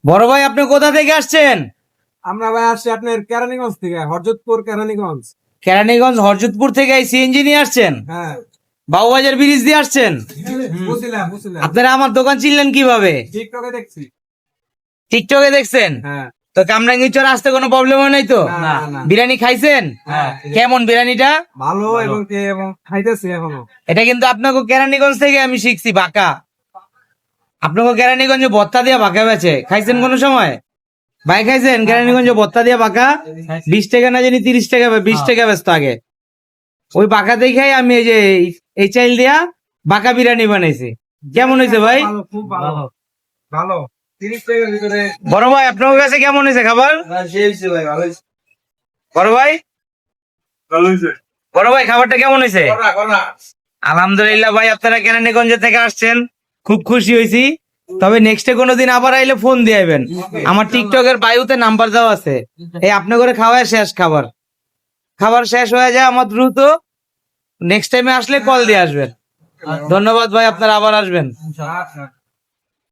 বড় ভাই, আপনি কোথা থেকে আসছেন? আমরা ভাই আসছি আপনার কেরানীগঞ্জ থেকে, হরজতপুর কেরানীগঞ্জ। কেরানীগঞ্জ হরজতপুর থেকে এই সিএনজি নিয়ে আসছেন? হ্যাঁ, বাবুবাজার ব্রিজ দিয়ে আসছেন? বুঝলাম। আপনারা আমার দোকান চিনলেন কিভাবে? টিকটকে দেখছি। টিকটকে দেখছেন? হ্যাঁ। তো কামরাঙ্গীরচর আসতে কোনো প্রবলেম হয় নাই তো? না, না। বিরিয়ানি খাইছেন? হ্যাঁ। কেমন বিরিয়ানিটা? ভালো এবং খাইতেছি এখনো। এটা কিন্তু আপনাকে কেরানীগঞ্জ থেকে আমি শিখছি, বাঁকা। আপনাকে কেরানীগঞ্জে ভর্তা দিয়া বাঁকা বেচে, খাইছেন কোন সময়? ভাই খাইছেন কেরানীগঞ্জে ভর্তা দিয়া বাঁকা? 20 টাকা না জানি 30 টাকা 20 টাকা ব্যস্ত আগে। ওই বাঁকা দেখেই আমি এই যে এই চাইল দিয়া বাঁকা বিরিয়ানি বানাইছি। কেমন হয়েছে ভাই? ভালো, খুব ভালো। ভালো। 30 টাকার ভিতরে। বড় ভাই, আপনার কাছে কেমন হয়েছে খাবার? ভাই, ভালো হয়েছে। বড় ভাই, ভালো হয়েছে। বড় ভাই, খাবারটা কেমন হয়েছে? আলহামদুলিল্লাহ ভাই, আপনারা কেরানীগঞ্জ থেকে আসছেন, খুব খুশি হয়েছি। তবে নেক্সটে কোনোদিন আবার আইলে ফোন দিয়ে আইবেন। আমার টিকটকের বায়ুতে নাম্বার দেওয়া আছে। এই আপনি করে খাওয়ায় শেষ, খাবার শেষ হয়ে যায় আমার দ্রুত। নেক্সট টাইমে আসলে কল দিয়ে আসবেন। ধন্যবাদ ভাই, আপনারা আবার আসবেন।